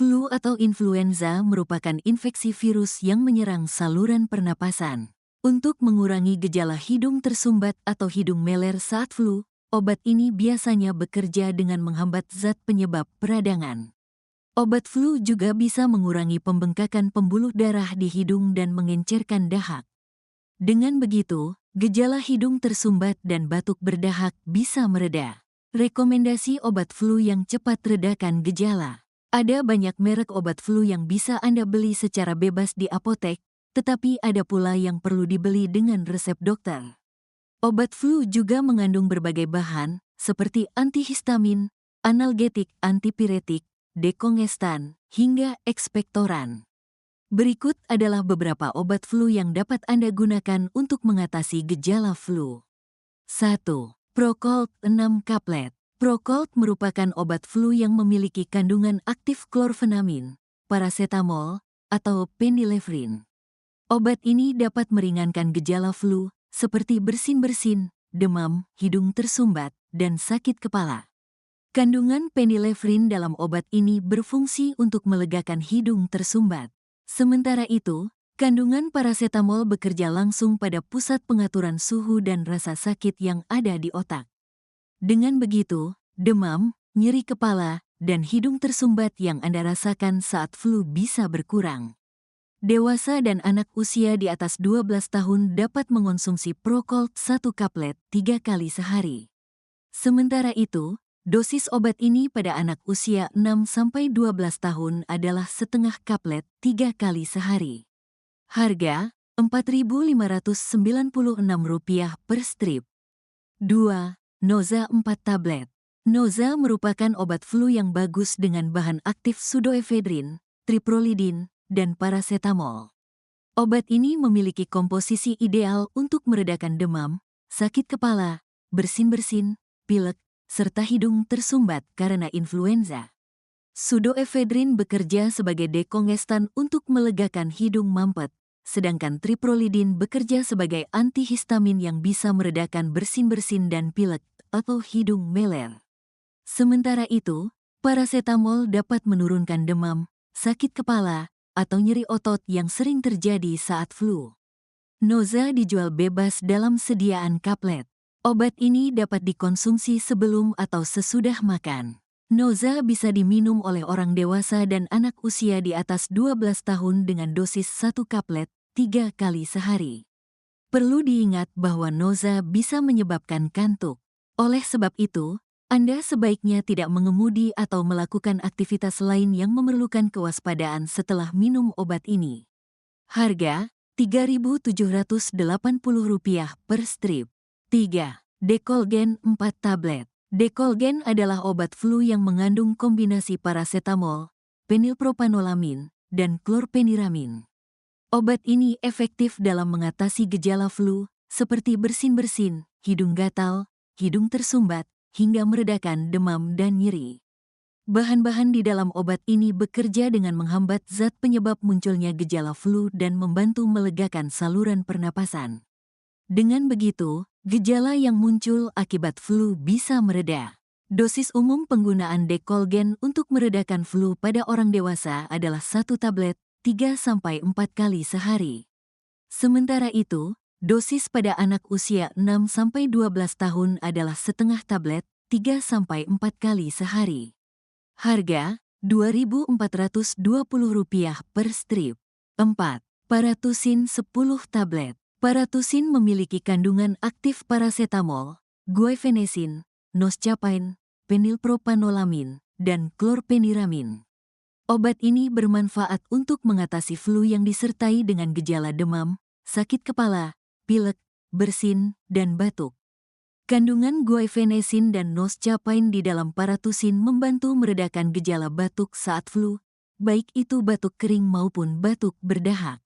Flu atau influenza merupakan infeksi virus yang menyerang saluran pernapasan. Untuk mengurangi gejala hidung tersumbat atau hidung meler saat flu, obat ini biasanya bekerja dengan menghambat zat penyebab peradangan. Obat flu juga bisa mengurangi pembengkakan pembuluh darah di hidung dan mengencerkan dahak. Dengan begitu, gejala hidung tersumbat dan batuk berdahak bisa mereda. Rekomendasi obat flu yang cepat redakan gejala. Ada banyak merek obat flu yang bisa Anda beli secara bebas di apotek, tetapi ada pula yang perlu dibeli dengan resep dokter. Obat flu juga mengandung berbagai bahan, seperti antihistamin, analgetik, antipiretik, dekongestan, hingga ekspektoran. Berikut adalah beberapa obat flu yang dapat Anda gunakan untuk mengatasi gejala flu. 1. Procold 6 kaplet. Procold merupakan obat flu yang memiliki kandungan aktif klorfenamin, parasetamol, atau phenylephrine. Obat ini dapat meringankan gejala flu, seperti bersin-bersin, demam, hidung tersumbat, dan sakit kepala. Kandungan phenylephrine dalam obat ini berfungsi untuk melegakan hidung tersumbat. Sementara itu, kandungan parasetamol bekerja langsung pada pusat pengaturan suhu dan rasa sakit yang ada di otak. Dengan begitu, demam, nyeri kepala, dan hidung tersumbat yang Anda rasakan saat flu bisa berkurang. Dewasa dan anak usia di atas 12 tahun dapat mengonsumsi Procold 1 kaplet 3 kali sehari. Sementara itu, dosis obat ini pada anak usia 6-12 tahun adalah setengah kaplet 3 kali sehari. Harga Rp4.596 per strip. 2. Noza 4 tablet. Noza merupakan obat flu yang bagus dengan bahan aktif pseudoephedrine, triprolidin, dan parasetamol. Obat ini memiliki komposisi ideal untuk meredakan demam, sakit kepala, bersin-bersin, pilek, serta hidung tersumbat karena influenza. Pseudoephedrine bekerja sebagai dekongestan untuk melegakan hidung mampet, sedangkan triprolidin bekerja sebagai antihistamin yang bisa meredakan bersin-bersin dan pilek atau hidung meler. Sementara itu, parasetamol dapat menurunkan demam, sakit kepala, atau nyeri otot yang sering terjadi saat flu. Noza dijual bebas dalam sediaan kaplet. Obat ini dapat dikonsumsi sebelum atau sesudah makan. Noza bisa diminum oleh orang dewasa dan anak usia di atas 12 tahun dengan dosis 1 kaplet 3 kali sehari. Perlu diingat bahwa Noza bisa menyebabkan kantuk. Oleh sebab itu, Anda sebaiknya tidak mengemudi atau melakukan aktivitas lain yang memerlukan kewaspadaan setelah minum obat ini. Harga Rp3.780 per strip. 3. Decolgen 4 tablet. Decolgen adalah obat flu yang mengandung kombinasi parasetamol, phenylpropanolamin, dan chlorpheniramine. Obat ini efektif dalam mengatasi gejala flu, seperti bersin-bersin, hidung gatal, hidung tersumbat, hingga meredakan demam dan nyeri. Bahan-bahan di dalam obat ini bekerja dengan menghambat zat penyebab munculnya gejala flu dan membantu melegakan saluran pernapasan. Dengan begitu, gejala yang muncul akibat flu bisa mereda. Dosis umum penggunaan Decolgen untuk meredakan flu pada orang dewasa adalah 1 tablet 3-4 kali sehari. Sementara itu, dosis pada anak usia 6-12 tahun adalah setengah tablet 3-4 kali sehari. Harga Rp2.420 per strip. 4. Paratusin 10 tablet. Paratusin memiliki kandungan aktif parasetamol, guaifenesin, noscapain, phenylpropanolamin, dan chlorpheniramine. Obat ini bermanfaat untuk mengatasi flu yang disertai dengan gejala demam, sakit kepala, pilek, bersin, dan batuk. Kandungan guaifenesin dan noscapain di dalam paratusin membantu meredakan gejala batuk saat flu, baik itu batuk kering maupun batuk berdahak.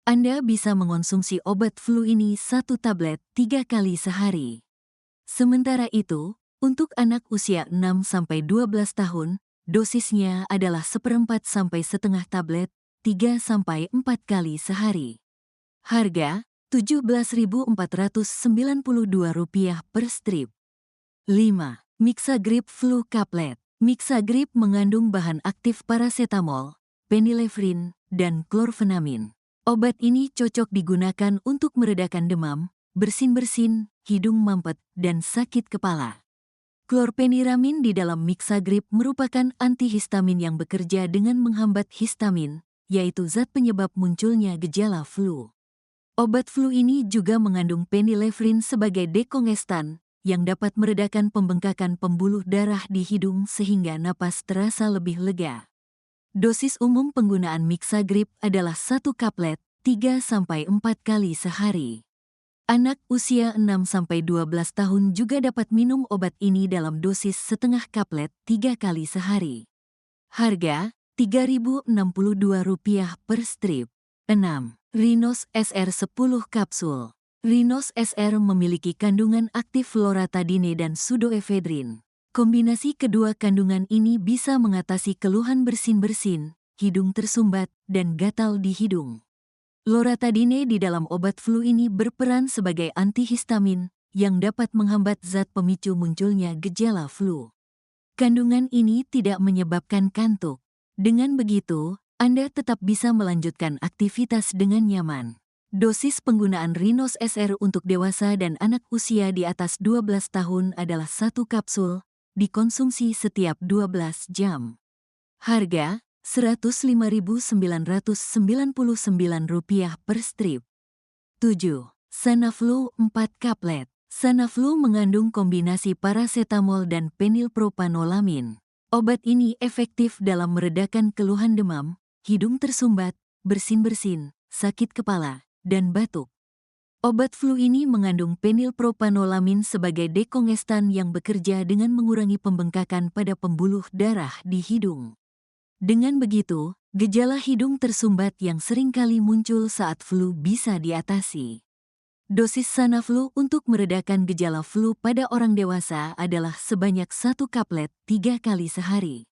Anda bisa mengonsumsi obat flu ini 1 tablet 3 kali sehari. Sementara itu, untuk anak usia 6-12 tahun, dosisnya adalah 1/4 sampai setengah tablet 3-4 kali sehari. Harga Rp17.492 per strip. 5. Mixagrip Flu Kaplet. Mixagrip mengandung bahan aktif parasetamol, phenylephrine, dan klorfenamin. Obat ini cocok digunakan untuk meredakan demam, bersin-bersin, hidung mampet, dan sakit kepala. Klorpeniramin di dalam Mixagrip merupakan antihistamin yang bekerja dengan menghambat histamin, yaitu zat penyebab munculnya gejala flu. Obat flu ini juga mengandung phenylephrine sebagai dekongestan, yang dapat meredakan pembengkakan pembuluh darah di hidung sehingga napas terasa lebih lega. Dosis umum penggunaan Mixagrip adalah 1 kaplet, 3-4 kali sehari. Anak usia 6-12 tahun juga dapat minum obat ini dalam dosis setengah kaplet 3 kali sehari. Harga Rp3.062 per strip. 6. Rhinos SR 10 kapsul. Rhinos SR memiliki kandungan aktif loratadine dan pseudoephedrine. Kombinasi kedua kandungan ini bisa mengatasi keluhan bersin-bersin, hidung tersumbat, dan gatal di hidung. Loratadine di dalam obat flu ini berperan sebagai antihistamin yang dapat menghambat zat pemicu munculnya gejala flu. Kandungan ini tidak menyebabkan kantuk. Dengan begitu, Anda tetap bisa melanjutkan aktivitas dengan nyaman. Dosis penggunaan Rhinos SR untuk dewasa dan anak usia di atas 12 tahun adalah 1 kapsul, dikonsumsi setiap 12 jam. Harga Rp105.999 per strip. 7. Sanaflu 4 kaplet. Sanaflu mengandung kombinasi parasetamol dan penilpropanolamin. Obat ini efektif dalam meredakan keluhan demam, hidung tersumbat, bersin-bersin, sakit kepala, dan batuk. Obat flu ini mengandung penilpropanolamin sebagai dekongestan yang bekerja dengan mengurangi pembengkakan pada pembuluh darah di hidung. Dengan begitu, gejala hidung tersumbat yang seringkali muncul saat flu bisa diatasi. Dosis Sanaflu untuk meredakan gejala flu pada orang dewasa adalah sebanyak 1 kaplet 3 kali sehari.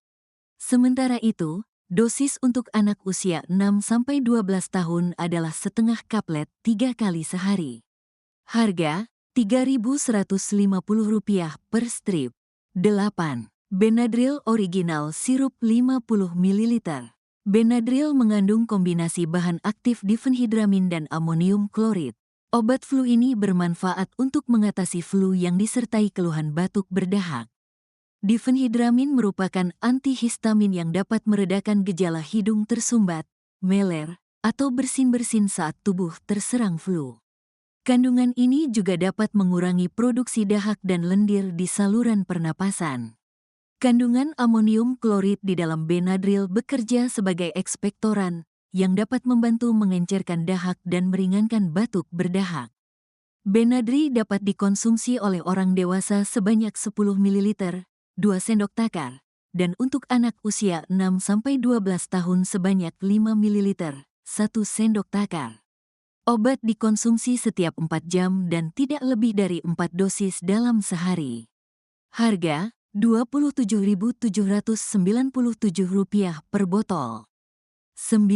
Sementara itu, dosis untuk anak usia 6-12 tahun adalah setengah kaplet 3 kali sehari. Harga Rp3.150 per strip. 8. Benadryl Original Sirup 50 ml. Benadryl mengandung kombinasi bahan aktif difenhidramin dan amonium klorid. Obat flu ini bermanfaat untuk mengatasi flu yang disertai keluhan batuk berdahak. Difenhidramin merupakan antihistamin yang dapat meredakan gejala hidung tersumbat, meler, atau bersin-bersin saat tubuh terserang flu. Kandungan ini juga dapat mengurangi produksi dahak dan lendir di saluran pernapasan. Kandungan amonium klorid di dalam Benadryl bekerja sebagai ekspektoran, yang dapat membantu mengencerkan dahak dan meringankan batuk berdahak. Benadryl dapat dikonsumsi oleh orang dewasa sebanyak 10 ml, 2 sendok takar, dan untuk anak usia 6-12 tahun sebanyak 5 ml, 1 sendok takar. Obat dikonsumsi setiap 4 jam dan tidak lebih dari 4 dosis dalam sehari. Harga Rp27.797 per botol. 9.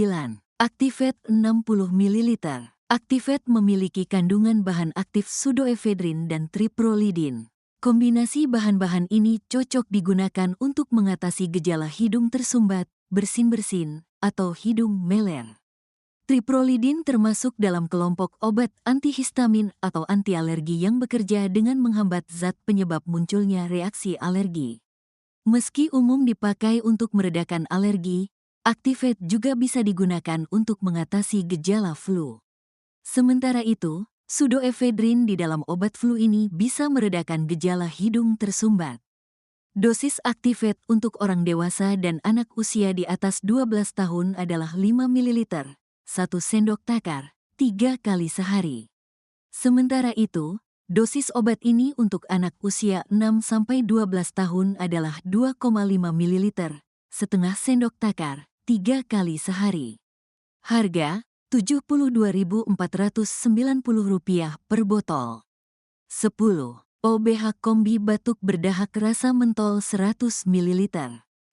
Activate 60 ml. Activate memiliki kandungan bahan aktif pseudoephedrine dan triprolidin. Kombinasi bahan-bahan ini cocok digunakan untuk mengatasi gejala hidung tersumbat, bersin-bersin, atau hidung meler. Triprolidin termasuk dalam kelompok obat antihistamin atau anti-alergi yang bekerja dengan menghambat zat penyebab munculnya reaksi alergi. Meski umum dipakai untuk meredakan alergi, Activate juga bisa digunakan untuk mengatasi gejala flu. Sementara itu, pseudoephedrine di dalam obat flu ini bisa meredakan gejala hidung tersumbat. Dosis Activate untuk orang dewasa dan anak usia di atas 12 tahun adalah 5 ml, 1 sendok takar, 3 kali sehari. Sementara itu, dosis obat ini untuk anak usia 6-12 tahun adalah 2,5 ml, setengah sendok takar, 3 kali sehari. Harga Rp72.490 per botol. 10. OBH Kombi Batuk Berdahak Rasa Mentol 100 ml.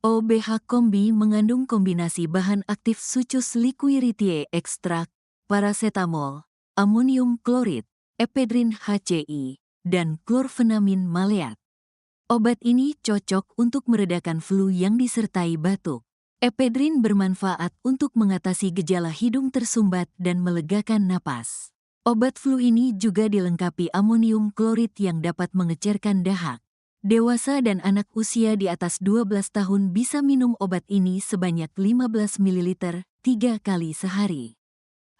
OBH Kombi mengandung kombinasi bahan aktif Sucus liquiritiae ekstrak, parasetamol, amonium klorid, ephedrin HCl, dan klorfenamin maleat. Obat ini cocok untuk meredakan flu yang disertai batuk. Ephedrine bermanfaat untuk mengatasi gejala hidung tersumbat dan melegakan napas. Obat flu ini juga dilengkapi amonium klorid yang dapat mengecerkan dahak. Dewasa dan anak usia di atas 12 tahun bisa minum obat ini sebanyak 15 ml 3 kali sehari.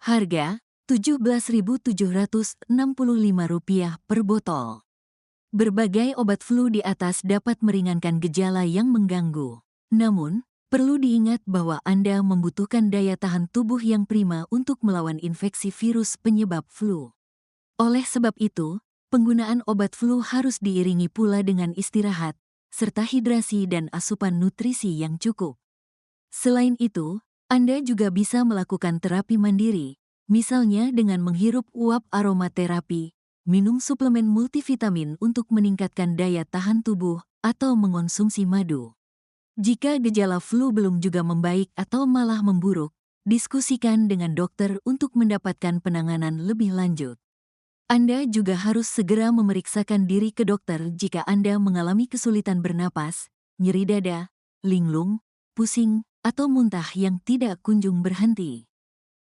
Harga Rp17.765 per botol. Berbagai obat flu di atas dapat meringankan gejala yang mengganggu. Namun, perlu diingat bahwa Anda membutuhkan daya tahan tubuh yang prima untuk melawan infeksi virus penyebab flu. Oleh sebab itu, penggunaan obat flu harus diiringi pula dengan istirahat, serta hidrasi dan asupan nutrisi yang cukup. Selain itu, Anda juga bisa melakukan terapi mandiri, misalnya dengan menghirup uap aromaterapi, minum suplemen multivitamin untuk meningkatkan daya tahan tubuh, atau mengonsumsi madu. Jika gejala flu belum juga membaik atau malah memburuk, diskusikan dengan dokter untuk mendapatkan penanganan lebih lanjut. Anda juga harus segera memeriksakan diri ke dokter jika Anda mengalami kesulitan bernapas, nyeri dada, linglung, pusing, atau muntah yang tidak kunjung berhenti.